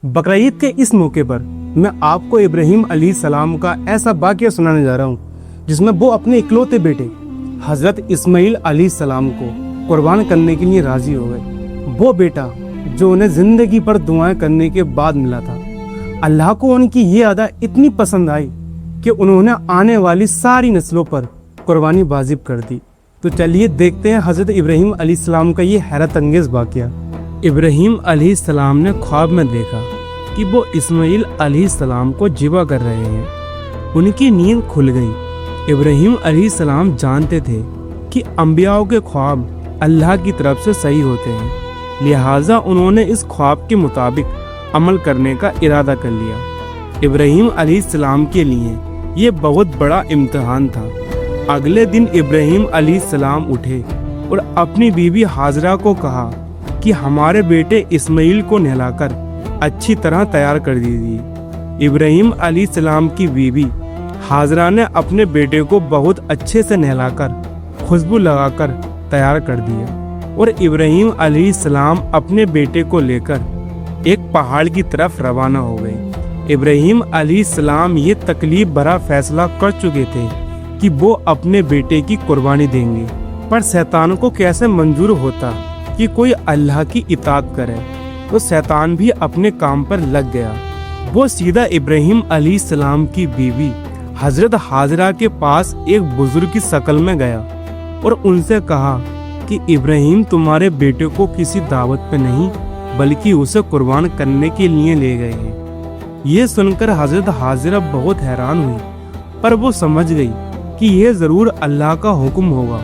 बकरीद के इस मौके पर मैं आपको इब्राहीम अलैहिस्सलाम का ऐसा वाक़या सुनाने जा रहा हूँ जिसमें वो अपने इकलौते बेटे हज़रत इस्माइल अलैहिस्सलाम को कुर्बान करने के लिए राज़ी हो गए। वो बेटा जो उन्हें ज़िंदगी भर दुआएं करने के बाद मिला था। अल्लाह को उनकी ये अदा इतनी पसंद आई कि उन्होंने आने वाली सारी नस्लों पर कुर्बानी वाजिब कर दी। तो चलिए देखते हैं हज़रत इब्राहीम अलैहिस्सलाम का ये हैरत अंगेज़ वाक़या। इब्राहीम अलैहिस्सलाम ने ख्वाब में देखा कि वो इस्माइल अलैहिस्सलाम को ज़िबा कर रहे हैं। उनकी नींद खुल गई। इब्राहीम अलैहिस्सलाम जानते थे कि अंबियाओं के ख्वाब अल्लाह की तरफ से सही होते हैं, लिहाजा उन्होंने इस ख्वाब के मुताबिक अमल करने का इरादा कर लिया। इब्राहीम अलैहिस्सलाम के लिए ये बहुत बड़ा इम्तिहान था। अगले दिन इब्राहीम अलैहिस्सलाम उठे और अपनी बीवी हाजरा को कहा कि हमारे बेटे इस्माइल को नहलाकर अच्छी तरह तैयार कर दीजिए। इब्राहीम अलैहिस्सलाम की बीवी हाजरा ने अपने बेटे को बहुत अच्छे से नहलाकर खुशबू लगाकर तैयार कर दिया और इब्राहीम अलैहिस्सलाम अपने बेटे को लेकर एक पहाड़ की तरफ रवाना हो गए। इब्राहीम अलैहिस्सलाम ये तकलीफ भरा फैसला कर चुके थे कि वो अपने बेटे की कुर्बानी देंगे, पर शैतान को कैसे मंजूर होता कि कोई अल्लाह की इताअत करे। तो शैतान भी अपने काम पर लग गया। वो सीधा इब्राहीम अलैहिस्सलाम की बीवी हजरत हाजरा के पास एक बुजुर्ग की शक्ल में गया और उनसे कहा कि इब्राहीम तुम्हारे बेटे को किसी दावत पे नहीं बल्कि उसे कुर्बान करने के लिए ले गए हैं। ये सुनकर हजरत हाजरा बहुत हैरान हुई, पर वो समझ गई कि यह जरूर अल्लाह का हुक्म होगा।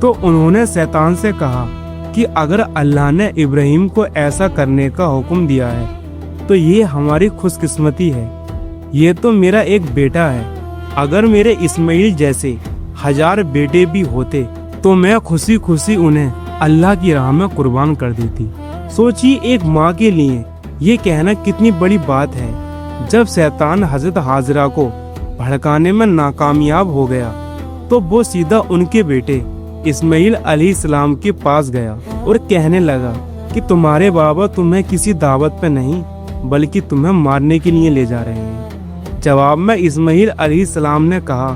तो उन्होंने शैतान से कहा कि अगर अल्लाह ने इब्राहीम को ऐसा करने का हुक्म दिया है तो ये हमारी खुशकिस्मती है। ये तो मेरा एक बेटा है। अगर मेरे इस्माइल जैसे 1000 बेटे भी होते तो मैं खुशी खुशी उन्हें अल्लाह की राह में कुर्बान कर देती। सोचिए एक माँ के लिए ये कहना कितनी बड़ी बात है। जब शैतान हजरत हाजरा को भड़काने में नाकामयाब हो गया तो वो सीधा उनके बेटे इस्माइल अलैहिस्सलाम के पास गया और कहने लगा कि तुम्हारे बाबा तुम्हें किसी दावत पे नहीं बल्कि तुम्हें मारने के लिए ले जा रहे हैं। जवाब में इस्माइल अलैहिस्सलाम ने कहा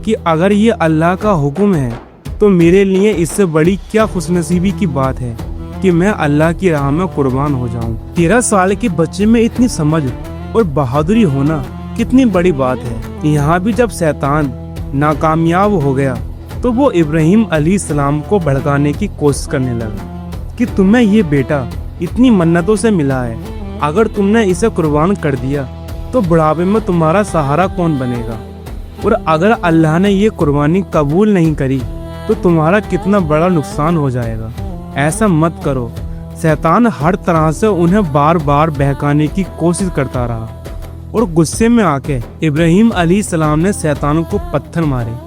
कि अगर ये अल्लाह का हुक्म है तो मेरे लिए इससे बड़ी क्या खुशनसीबी की बात है कि मैं अल्लाह की राह में कुर्बान हो जाऊं। 13 साल के बच्चे में इतनी समझ और बहादुरी होना कितनी बड़ी बात है। यहाँ भी जब शैतान नाकामयाब हो गया तो वो इब्राहीम अलैहिस्सलाम को भड़काने की कोशिश करने लगा कि तुम्हें ये बेटा इतनी मन्नतों से मिला है, अगर तुमने इसे कुर्बान कर दिया तो बुढ़ापे में तुम्हारा सहारा कौन बनेगा, और अगर अल्लाह ने ये कुर्बानी कबूल नहीं करी तो तुम्हारा कितना बड़ा नुकसान हो जाएगा। ऐसा मत करो। शैतान हर तरह से उन्हें बार बार बहकाने की कोशिश करता रहा और गुस्से में आके इब्राहीम अलैहिस्सलाम ने शैतान को पत्थर मारे।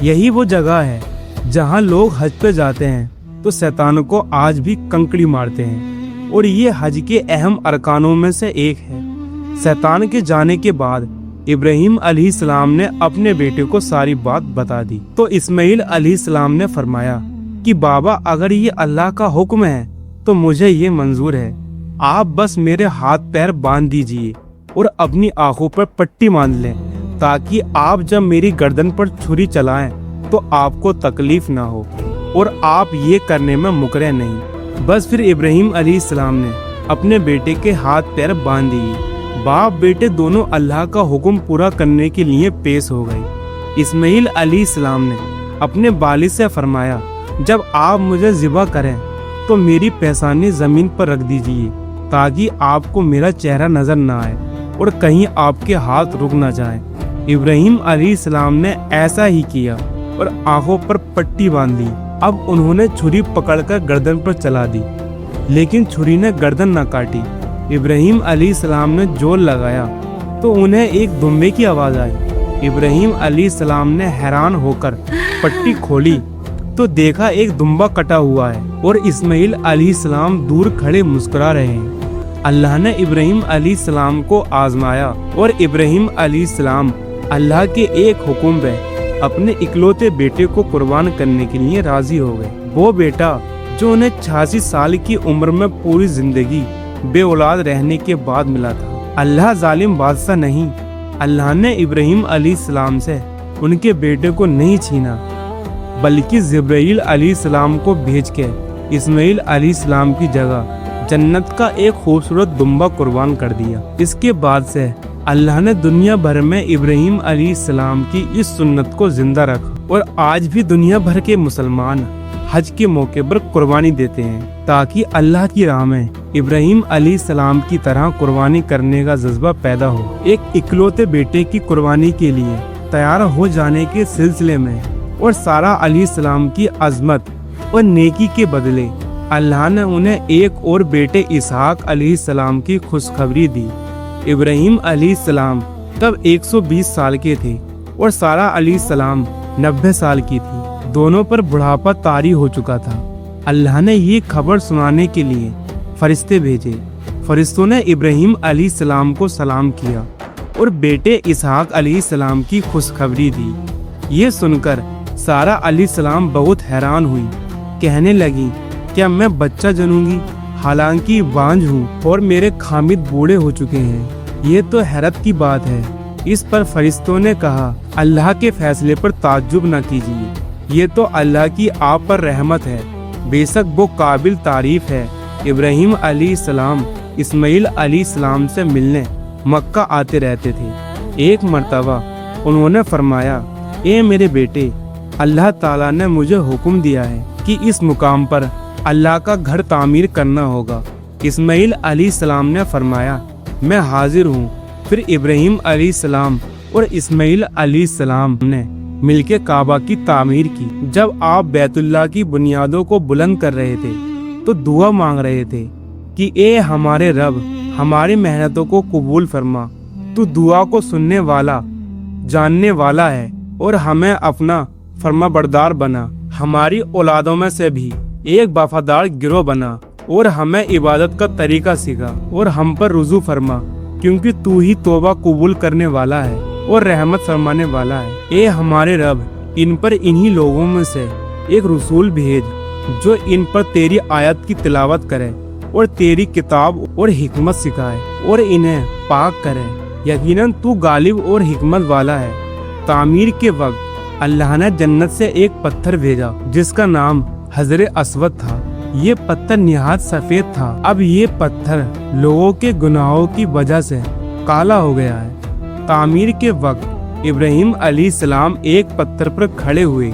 यही वो जगह है जहाँ लोग हज पे जाते हैं तो शैतान को आज भी कंकड़ी मारते हैं और ये हज के अहम अरकानों में से एक है। शैतान के जाने के बाद इब्राहीम अलैहिस्सलाम ने अपने बेटे को सारी बात बता दी। तो इस्माइल अलैहिस्सलाम ने फरमाया कि बाबा अगर ये अल्लाह का हुक्म है तो मुझे ये मंजूर है। आप बस मेरे हाथ पैर बांध दीजिए और अपनी आंखों पर पट्टी बांध लें ताकि आप जब मेरी गर्दन पर छुरी चलाएं तो आपको तकलीफ ना हो और आप ये करने में मुकरे नहीं। बस फिर इब्राहीम अलैहिस्सलाम ने अपने बेटे के हाथ पैर बांध दिए। बाप बेटे दोनों अल्लाह का हुक्म पूरा करने के लिए पेश हो गए। इस्माइल अलैहिस्सलाम ने अपने वालिद से फरमाया, जब आप मुझे ज़िबा करें तो मेरी पेशानी जमीन पर रख दीजिए ताकि आपको मेरा चेहरा नजर ना आए और कहीं आपके हाथ रुक ना जाए। इब्राहीम अलैहिस्सलाम ने ऐसा ही किया और आंखों पर पट्टी बांध दी। अब उन्होंने छुरी पकड़कर गर्दन पर चला दी, लेकिन छुरी ने गर्दन न काटी। इब्राहीम अलैहिस्सलाम ने जोर लगाया तो उन्हें एक दुम्बे की आवाज़ आई। इब्राहीम अलैहिस्सलाम ने हैरान होकर पट्टी खोली तो देखा एक दुम्बा कटा हुआ है और इस्माइल अलैहिस्सलाम दूर खड़े मुस्कुरा रहे हैं। अल्लाह ने इब्राहीम अलैहिस्सलाम को आजमाया और इब्राहीम अलैहिस्सलाम अल्लाह के एक हुक्म पे अपने इकलौते बेटे को कुर्बान करने के लिए राजी हो गए। वो बेटा जो उन्हें 86 साल की उम्र में पूरी जिंदगी बे औलाद रहने के बाद मिला था। अल्लाह जालिम बादशाह नहीं, अल्लाह ने इब्राहिम अलैहिस्सलाम से उनके बेटे को नहीं छीना, बल्कि जिब्राइल अलैहिस्सलाम को भेज के इस्माइल अलैहिस्सलाम की जगह जन्नत का एक खूबसूरत दुम्बा कुर्बान कर दिया। इसके बाद से अल्लाह ने दुनिया भर में इब्राहिम अलैहिस्सलाम की इस सुन्नत को जिंदा रखा और आज भी दुनिया भर के मुसलमान हज के मौके पर कुर्बानी देते हैं, ताकि अल्लाह की राह में इब्राहिम अलैहिस्सलाम की तरह कुर्बानी करने का जज्बा पैदा हो। एक इकलौते बेटे की कुर्बानी के लिए तैयार हो जाने के सिलसिले में और सारा अलैहिस्सलाम की अजमत और नेकी के बदले अल्लाह ने उन्हें एक और बेटे इसहाक अलैहिस्सलाम की खुशखबरी दी। इब्राहिम अलैहिस्सलाम तब 120 साल के थे और सारा अलैहिस्सलाम 90 साल की थी। दोनों पर बुढ़ापा तारी हो चुका था। अल्लाह ने ये खबर सुनाने के लिए फरिश्ते भेजे। फरिश्तों ने इब्राहिम अलैहिस्सलाम को सलाम किया और बेटे इसहाक अलैहिस्सलाम की खुशखबरी दी। ये सुनकर सारा अलैहिस्सलाम बहुत हैरान हुई, कहने लगी, क्या मैं बच्चा जनूंगी? हालांकि बांझ हूँ और मेरे खामिद बूढ़े हो चुके हैं। ये तो हैरत की बात है। इस पर फरिश्तों ने कहा, अल्लाह के फैसले पर ताज्जुब न कीजिए, ये तो अल्लाह की आप पर रहमत है, बेशक वो काबिल तारीफ है। इब्राहिम अलैहिस्सलाम इस्माइल अलैहिस्सलाम से मिलने मक्का आते रहते थे। एक मर्तबा उन्होंने फरमाया, ए मेरे बेटे, अल्लाह ताला ने मुझे हुक्म दिया है कि इस मुकाम पर अल्लाह का घर तामीर करना होगा। इस्माइल अलैहिस्सलाम ने फरमाया, मैं हाजिर हूँ। फिर इब्राहिम अलैहिस्सलाम और इस्माइल अलैहिस्सलाम ने मिलके काबा की तामीर की। जब आप बैतुल्लाह की बुनियादों को बुलंद कर रहे थे तो दुआ मांग रहे थे कि ए हमारे रब, हमारी मेहनतों को कबूल फरमा, तू दुआ को सुनने वाला, जानने वाला है और हमें अपना फरमाबरदार बना। हमारी औलादों में से भी एक वफादार गिरोह बना और हमें इबादत का तरीका सिखा और हम पर रुजू फरमा, क्योंकि तू ही तौबा कबूल करने वाला है और रहमत फरमाने वाला है। ए हमारे रब, इन पर इन्हीं लोगों में से एक रसूल भेज जो इन पर तेरी आयत की तिलावत करे और तेरी किताब और हिकमत सिखाए और इन्हें पाक करे। यकीनन तू गालिब और हिकमत वाला है। तामीर के वक्त अल्लाह ने जन्नत से एक पत्थर भेजा जिसका नाम हजरे अस्वद था। ये पत्थर निहायत सफेद था। अब ये पत्थर लोगों के गुनाहों की वजह से काला हो गया है। तामीर के वक्त इब्राहिम अलैहिस्सलाम एक पत्थर पर खड़े हुए,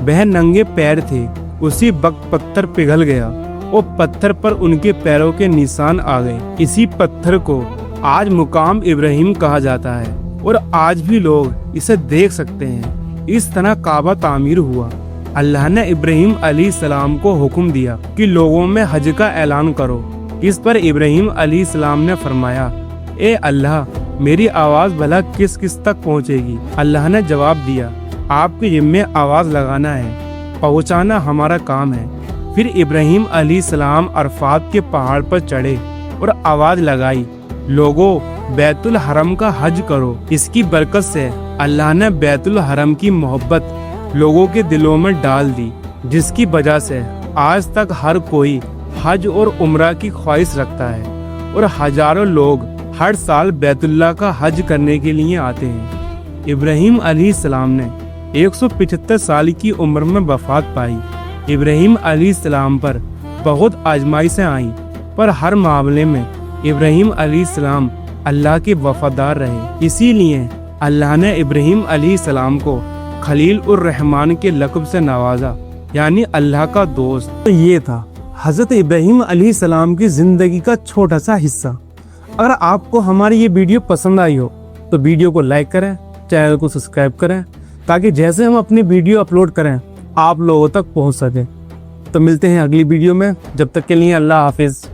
वह नंगे पैर थे। उसी वक्त पत्थर पिघल गया और पत्थर पर उनके पैरों के निशान आ गए। इसी पत्थर को आज मुकाम इब्राहिम कहा जाता है और आज भी लोग इसे देख सकते हैं। इस तरह काबा तामीर हुआ। अल्लाह ने इब्राहिम अलैहिस्सलाम को हुक्म दिया कि लोगों में हज का ऐलान करो। इस पर इब्राहिम अलैहिस्सलाम ने फरमाया, ए अल्लाह, मेरी आवाज भला किस किस तक पहुंचेगी? अल्लाह ने जवाब दिया, आपके जिम्मे आवाज लगाना है, पहुंचाना हमारा काम है। फिर इब्राहिम अलैहिस्सलाम अरफात के पहाड़ पर चढ़े और आवाज लगाई, लोगों बैतुल हरम का हज करो। इसकी बरकत से अल्लाह ने बैतुल हरम की मोहब्बत लोगों के दिलों में डाल दी, जिसकी वजह से आज तक हर कोई हज और उम्रा की ख्वाहिश रखता है और हजारों लोग हर साल बैतुल्लाह का हज करने के लिए आते हैं। इब्राहिम अलैहिस्सलाम ने 175 साल की उम्र में वफात पाई। इब्राहिम अलैहिस्सलाम पर बहुत आजमाइशें आईं, पर हर मामले में इब्राहिम अलैहिस्सलाम अल्लाह के वफादार रहे। इसीलिए अल्लाह ने इब्राहिम अलैहिस्सलाम को खलील उर रहमान के लक़ब से नवाजा, यानी अल्लाह का दोस्त। तो ये था हज़रत इब्राहिम अलैहिस्सलाम की ज़िंदगी का छोटा सा हिस्सा। अगर आपको हमारी ये वीडियो पसंद आई हो तो वीडियो को लाइक करें, चैनल को सब्सक्राइब करें, ताकि जैसे हम अपनी वीडियो अपलोड करें आप लोगों तक पहुंच सके। तो मिलते हैं अगली वीडियो में, जब तक के लिए अल्लाह हाफिज़।